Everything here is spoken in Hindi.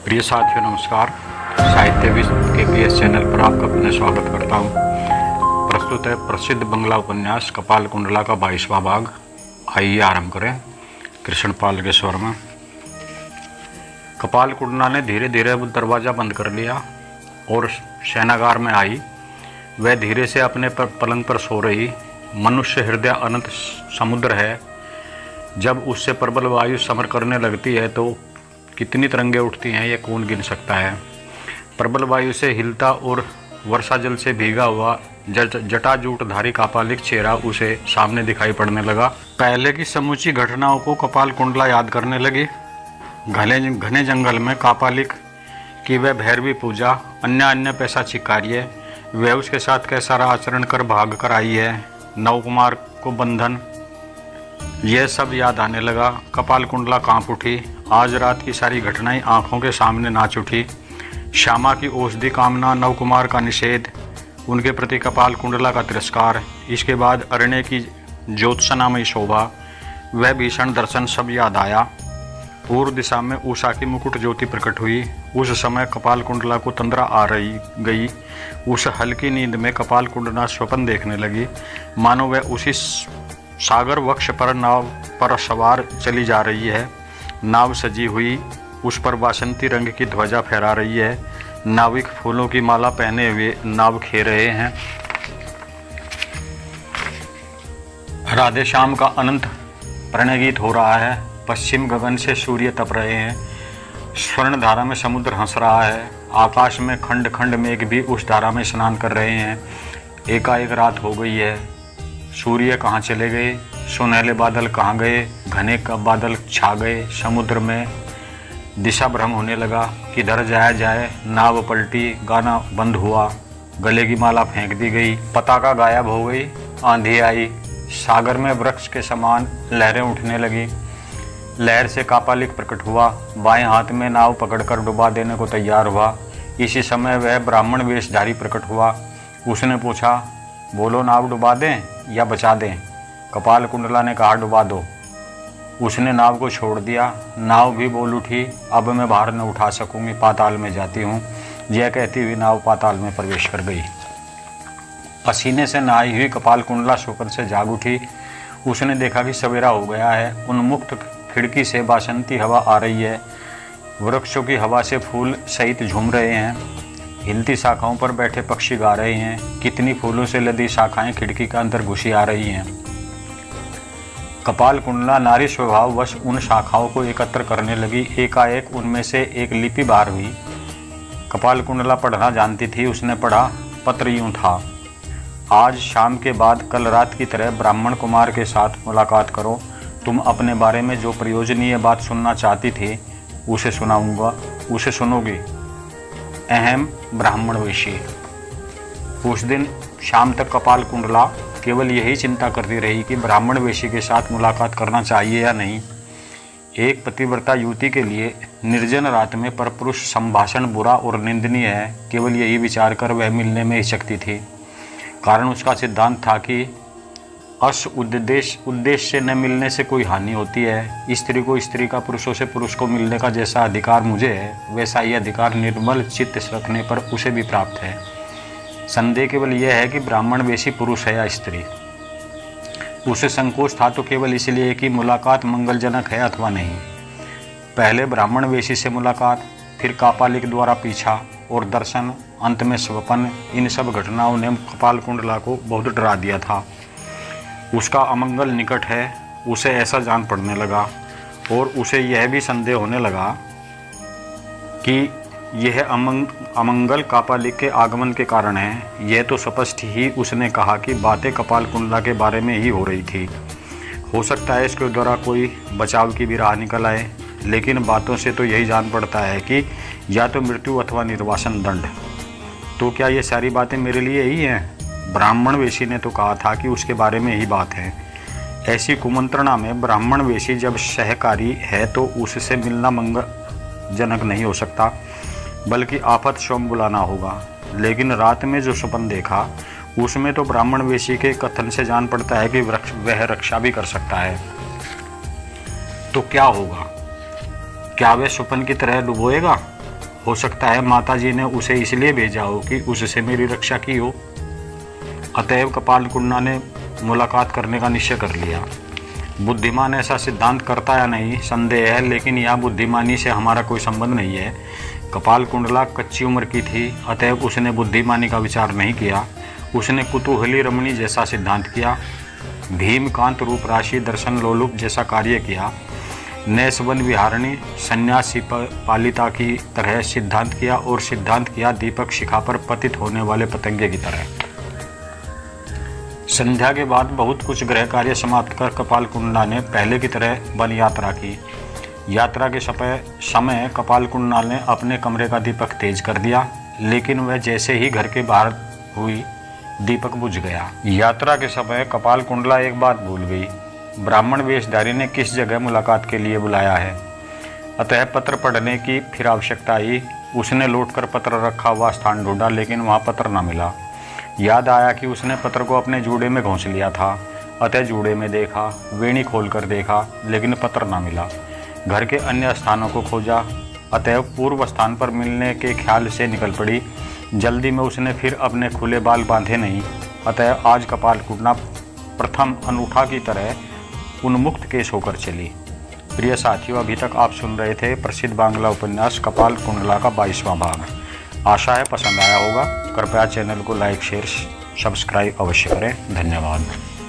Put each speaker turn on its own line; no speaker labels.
प्रिय साथियों नमस्कार। साहित्यविद KPS चैनल पर आपका पुनः स्वागत करता हूँ। प्रस्तुत है प्रसिद्ध बंगला उपन्यास कपाल कुंडला का 22वां भाग। आइए आरंभ करें कृष्णपाल के स्वर में। कपाल कुंडला ने धीरे धीरे दरवाज़ा बंद कर लिया और शयनागार में आई। वह धीरे से अपने पलंग पर सो रही। मनुष्य हृदय अनंत समुद्र है। जब उससे प्रबल वायु समर करने लगती है तो कितनी तरंगें उठती हैं, यह कौन गिन सकता है। प्रबल वायु से हिलता और वर्षा जल से भीगा हुआ जटाजूटधारी कापालिक चेहरा उसे सामने दिखाई पड़ने लगा। पहले की समूची घटनाओं को कपाल कुंडला याद करने लगी। घने जंगल में कापालिक की वह भैरवी पूजा, अन्य पैशाचिक कार्य, वह उसके साथ कैसा आचरण कर भाग कर आई है, नवकुमार को बंधन, यह सब याद आने लगा। कपाल कुंडला कांप उठी। आज रात की सारी घटनाएं आंखों के सामने नाच उठी। श्यामा की औषधि कामना, नवकुमार का निषेध, उनके प्रति कपाल कुंडला का तिरस्कार, इसके बाद अरण्य की ज्योत्सनामयी शोभा, वह भीषण दर्शन सब याद आया। पूर्व दिशा में उषा की मुकुट ज्योति प्रकट हुई। उस समय कपाल कुंडला को तंद्रा आ रही गई। उस हल्की नींद में कपाल कुंडला स्वप्न देखने लगी, मानो वह उसी सागर वक्ष पर नाव पर सवार चली जा रही है। नाव सजी हुई, उस पर वासंती रंग की ध्वजा फहरा रही है। नाविक फूलों की माला पहने हुए नाव खे रहे हैं। राधे श्याम का अनंत प्रणय गीत हो रहा है। पश्चिम गगन से सूर्य तप रहे हैं। स्वर्ण धारा में समुद्र हंस रहा है। आकाश में खंड खंड मेघ भी उस धारा में स्नान कर रहे हैं। एकाएक रात हो गई है। सूर्य कहाँ चले गए, सुनहले बादल कहाँ गए, घने का बादल छा गए। समुद्र में दिशा भ्रम होने लगा, किधर जाया जाए। नाव पलटी, गाना बंद हुआ, गले की माला फेंक दी गई, पताका गायब हो गई। आंधी आई, सागर में वृक्ष के समान लहरें उठने लगी। लहर से कापालिक प्रकट हुआ, बाएं हाथ में नाव पकड़कर डुबा देने को तैयार हुआ। इसी समय वह ब्राह्मण वेशधारी प्रकट हुआ। उसने पूछा, बोलो नाव डुबा दें या बचा दें। कपाल कुंडला ने कहा, डुबा दो। उसने नाव को छोड़ दिया। नाव भी बोल उठी, अब मैं भार न उठा सकूंगी, पाताल में जाती हूँ। यह कहती हुई नाव पाताल में प्रवेश कर गई। पसीने से नहाई हुई कपाल कुंडला सोकर से जाग उठी। उसने देखा कि सवेरा हो गया है। उन्मुक्त खिड़की से बासंती हवा आ रही है। वृक्षों की हवा से फूल सहित झूम रहे हैं। हिलती शाखाओं पर बैठे पक्षी गा रहे हैं। कितनी फूलों से लदी शाखाएं खिड़की के अंदर घुसी आ रही हैं। कपाल कुंडला नारी स्वभाववश उन शाखाओं को एकत्र करने लगी। एकाएक उनमें से एक लिपि बाहर हुई। कपाल कुंडला पढ़ना जानती थी। उसने पढ़ा। पत्र यूं था, आज शाम के बाद कल रात की तरह ब्राह्मण कुमार के साथ मुलाकात करो। तुम अपने बारे में जो प्रयोजनीय बात सुनना चाहती थी उसे सुनाऊंगा, उसे सुनोगी। अहम ब्राह्मण वेशी। उस दिन शाम तक कपाल कुंडला केवल यही चिंता करती रही कि ब्राह्मण वेशी के साथ मुलाकात करना चाहिए या नहीं। एक पतिव्रता युवती के लिए निर्जन रात में परपुरुष संभाषण बुरा और निंदनीय है, केवल यही विचार कर वह मिलने में हिचकती थी। कारण उसका सिद्धांत था कि उद्देश्य से न मिलने से कोई हानि होती है। स्त्री को स्त्री का, पुरुषों से पुरुष को मिलने का जैसा अधिकार मुझे है, वैसा ही अधिकार निर्मल चित्त रखने पर उसे भी प्राप्त है। संदेह केवल यह है कि ब्राह्मण वेशी पुरुष है या स्त्री। उसे संकोच था तो केवल इसलिए कि मुलाकात मंगलजनक है अथवा नहीं। पहले ब्राह्मण वेशी से मुलाकात, फिर कापालिक द्वारा पीछा और दर्शन, अंत में स्वप्न, इन सब घटनाओं ने कपाल कुंडला को बहुत डरा दिया था। उसका अमंगल निकट है, उसे ऐसा जान पड़ने लगा। और उसे यह भी संदेह होने लगा कि यह अमंगल कापालिक के आगमन के कारण है। यह तो स्पष्ट ही उसने कहा कि बातें कपाल कुंडला के बारे में ही हो रही थी। हो सकता है इसके द्वारा कोई बचाव की भी राह निकल आए, लेकिन बातों से तो यही जान पड़ता है कि या तो मृत्यु अथवा निर्वासन दंड। तो क्या ये सारी बातें मेरे लिए ही हैं? ब्राह्मण वेशी ने तो कहा था कि उसके बारे में ही बात है। ऐसी कुमंत्रणा में ब्राह्मण वेशी जब सहकारी है तो उससे मिलना मंगलजनक नहीं हो सकता, बल्कि आफत स्वयं बुलाना होगा। लेकिन रात में जो स्वप्न देखा उसमें तो ब्राह्मण वेशी के कथन से जान पड़ता है कि वह रक्षा भी कर सकता है। तो क्या होगा? क्या वह स्वप्न की तरह डुबोएगा? हो सकता है माता जी ने उसे इसलिए भेजा हो कि उससे मेरी रक्षा की हो। अतएव कपालकुंडला ने मुलाकात करने का निश्चय कर लिया। बुद्धिमान ऐसा सिद्धांत करता या नहीं संदेह है, लेकिन यह बुद्धिमानी से हमारा कोई संबंध नहीं है। कपालकुंडला कच्ची उम्र की थी, अतएव उसने बुद्धिमानी का विचार नहीं किया। उसने कुतूहली रमणी जैसा सिद्धांत किया, भीमकांत रूप राशि दर्शन लोलुप जैसा कार्य किया, नैसवन विहारणी सन्यासी पालिता की तरह सिद्धांत किया, और सिद्धांत किया दीपक शिखा पर पतित होने वाले पतंगे की तरह। संध्या के बाद बहुत कुछ गृह कार्य समाप्त कर कपालकुंडला ने पहले की तरह वन यात्रा की। यात्रा के समय कपालकुंडला ने अपने कमरे का दीपक तेज कर दिया, लेकिन वह जैसे ही घर के बाहर हुई दीपक बुझ गया। यात्रा के समय कपालकुंडला एक बात भूल गई, ब्राह्मण वेशधारी ने किस जगह मुलाकात के लिए बुलाया है। अतः पत्र पढ़ने की फिर आवश्यकता आई। उसने लौटकर पत्र रखा हुआ स्थान ढूंढा, लेकिन वहाँ पत्र न मिला। याद आया कि उसने पत्र को अपने जूड़े में घोंस लिया था। अतः जूड़े में देखा, वेणी खोलकर देखा, लेकिन पत्र न मिला। घर के अन्य स्थानों को खोजा, अतएव पूर्व स्थान पर मिलने के ख्याल से निकल पड़ी। जल्दी में उसने फिर अपने खुले बाल बांधे नहीं, अतः आज कपालकुंडला प्रथम अनूठा की तरह उन्मुक्त केस होकर चली। प्रिय साथियों, अभी तक आप सुन रहे थे प्रसिद्ध बांग्ला उपन्यास कपालकुंडला का 22वां भाग। आशा है पसंद आया होगा। कृपया चैनल को लाइक शेयर सब्सक्राइब अवश्य करें। धन्यवाद।